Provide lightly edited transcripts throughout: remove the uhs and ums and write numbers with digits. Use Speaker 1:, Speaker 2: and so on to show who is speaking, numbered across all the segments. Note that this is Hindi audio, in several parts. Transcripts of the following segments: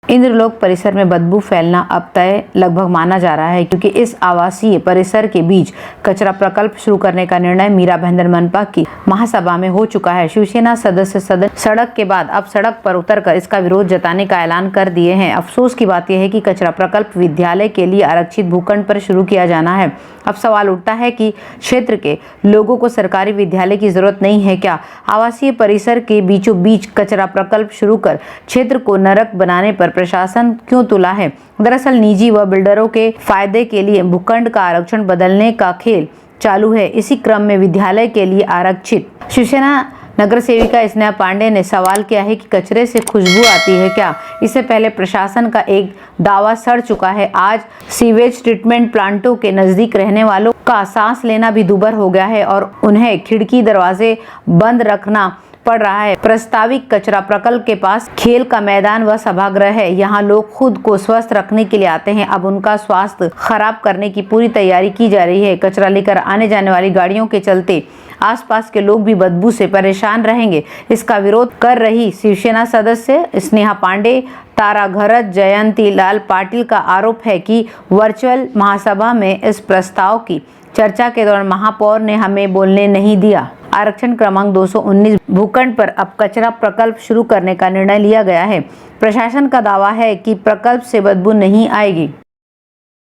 Speaker 1: इंद्रलोक परिसर में बदबू फैलना अब तय लगभग माना जा रहा है, क्योंकि इस आवासीय परिसर के बीच कचरा प्रकल्प शुरू करने का निर्णय मीरा भाईंदर मनपा की महासभा में हो चुका है। शिवसेना सदस्य सदन सड़क के बाद अब सड़क पर उतरकर इसका विरोध जताने का ऐलान कर दिए हैं। अफसोस की बात यह है कि कचरा प्रकल्प विद्यालय के लिए आरक्षित भूखंड पर शुरू किया जाना है। अब सवाल उठता है कि क्षेत्र के लोगों को सरकारी विद्यालय की जरूरत नहीं है क्या? आवासीय परिसर के बीचों बीच कचरा प्रकल्प शुरू कर क्षेत्र को नरक बनाने पर प्रशासन क्यों तुला है? दरअसल निजी व बिल्डरों के फायदे के लिए भूखंड का आरक्षण बदलने का खेल चालू है। इसी क्रम में विद्यालय के लिए आरक्षित शिवसेना नगर सेविका स्नेहा पांडे ने सवाल किया है कि कचरे से खुशबू आती है क्या? इससे पहले प्रशासन का एक दावा सड़ चुका है। आज सीवेज ट्रीटमेंट प्लांटों के नजदीक रहने वालों का सांस लेना भी दूभर हो गया है और उन्हें खिड़की दरवाजे बंद रखना पड़ रहा है। प्रस्तावित कचरा प्रकल्प के पास खेल का मैदान व सभागृह है। यहाँ लोग खुद को स्वस्थ रखने के लिए आते हैं। अब उनका स्वास्थ्य खराब करने की पूरी तैयारी की जा रही है। कचरा लेकर आने जाने वाली गाड़ियों के चलते आसपास के लोग भी बदबू से परेशान रहेंगे। इसका विरोध कर रही शिवसेना सदस्य स्नेहा पांडे, तारा घरत, जयंती लाल पाटिल का आरोप है कि वर्चुअल महासभा में इस प्रस्ताव की चर्चा के दौरान महापौर ने हमें बोलने नहीं दिया। आरक्षण क्रमांक 219 भूखंड पर अब कचरा प्रकल्प शुरू करने का निर्णय लिया गया है। प्रशासन का दावा है कि प्रकल्प से बदबू नहीं आएगी।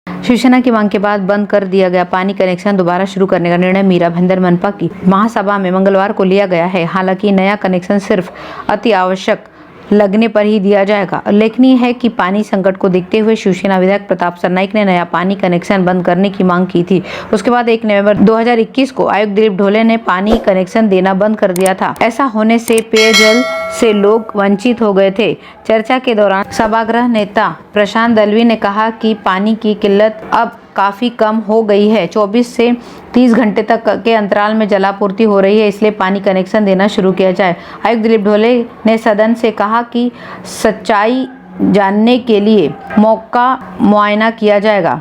Speaker 1: शिवसेना की मांग के बाद बंद कर दिया गया पानी कनेक्शन दोबारा शुरू करने का निर्णय मीरा भाईंदर मनपा की महासभा में मंगलवार को लिया गया है। हालांकि नया कनेक्शन सिर्फ अति आवश्यक लगने पर ही दिया जाएगा। उल्लेखनीय है कि पानी संकट को देखते हुए शिवसेना विधायक प्रताप सरनाईक ने नया पानी कनेक्शन बंद करने की मांग की थी। उसके बाद 1 नवंबर 2021 को आयुक्त दिलीप ढोले ने पानी कनेक्शन देना बंद कर दिया था। ऐसा होने से पेयजल से लोग वंचित हो गए थे। चर्चा के दौरान सभागृह नेता प्रशांत दलवी ने कहा कि पानी की किल्लत अब काफी कम हो गई है। 24 से 30 घंटे तक के अंतराल में जलापूर्ति हो रही है, इसलिए पानी कनेक्शन देना शुरू किया जाए। आयुक्त दिलीप ढोले ने सदन से कहा कि सच्चाई जानने के लिए मौका मुआयना किया जाएगा।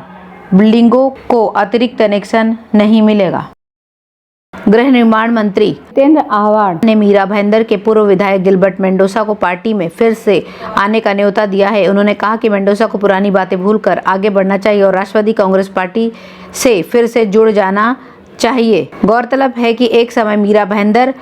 Speaker 1: बिल्डिंगों को अतिरिक्त कनेक्शन नहीं मिलेगा। गृह निर्माण मंत्री जितेंद्र आव्हाड ने मीरा भाईंदर के पूर्व विधायक गिलबर्ट मेंडोजा को पार्टी में फिर से आने का न्योता दिया है। उन्होंने कहा कि मेंडोजा को पुरानी बातें भूलकर आगे बढ़ना चाहिए और राष्ट्रवादी कांग्रेस पार्टी से फिर से जुड़ जाना चाहिए। गौरतलब है कि एक समय मीरा भाईंदर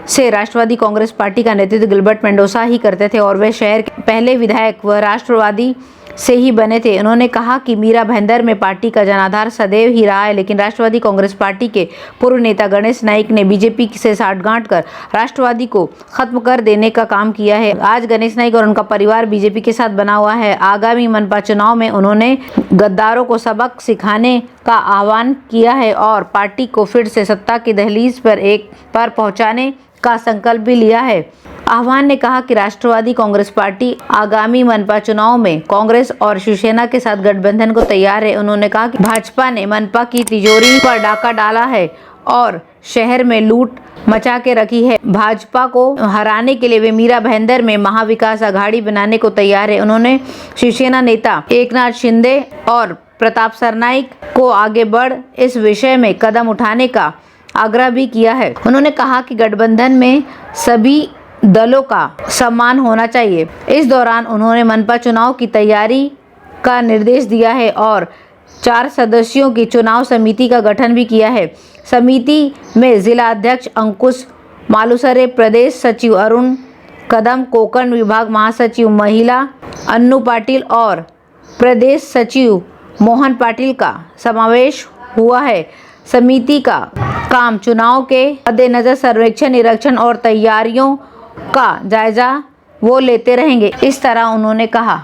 Speaker 1: से राष्ट्रवादी कांग्रेस पार्टी का नेतृत्व गिलबर्ट मेंडोजा ही करते थे और वे शहर के पहले विधायक व राष्ट्रवादी से ही बने थे। उन्होंने कहा कि मीरा भाईंदर में पार्टी का जनाधार सदैव ही रहा है, लेकिन राष्ट्रवादी कांग्रेस पार्टी के पूर्व नेता गणेश नाइक ने बीजेपी से साठगांठ कर राष्ट्रवादी को खत्म कर देने का काम किया है। आज गणेश नाइक और उनका परिवार बीजेपी के साथ बना हुआ है। आगामी मनपा चुनाव में उन्होंने गद्दारों को सबक सिखाने का आह्वान किया है और पार्टी को फिर से सत्ता की दहलीज पर पहुंचाने का संकल्प भी लिया है। आह्वान ने कहा कि राष्ट्रवादी कांग्रेस पार्टी आगामी मनपा चुनाव में कांग्रेस और शिवसेना के साथ गठबंधन को तैयार है। उन्होंने कहा कि भाजपा ने मनपा की तिजोरी पर डाका डाला है और शहर में लूट मचा के रखी है। भाजपा को हराने के लिए वे मीरा भाईंदर में महाविकास आघाड़ी बनाने को तैयार है। उन्होंने शिवसेना नेता एकनाथ शिंदे और प्रताप सरनाईक को आगे बढ़ इस विषय में कदम उठाने का आग्रह भी किया है। उन्होंने कहा कि गठबंधन में सभी दलों का सम्मान होना चाहिए। इस दौरान उन्होंने मनपा चुनाव की तैयारी का निर्देश दिया है और 4 सदस्यों की चुनाव समिति का गठन भी किया है। समिति में जिला अध्यक्ष अंकुश मालुसरे, प्रदेश सचिव अरुण कदम, कोकण विभाग महासचिव महिला अन्नू पाटिल और प्रदेश सचिव मोहन पाटिल का समावेश हुआ है। समिति का काम चुनाव के मद्देनजर सर्वेक्षण, निरीक्षण और तैयारियों का जायजा वो लेते रहेंगे। इस तरह उन्होंने कहा।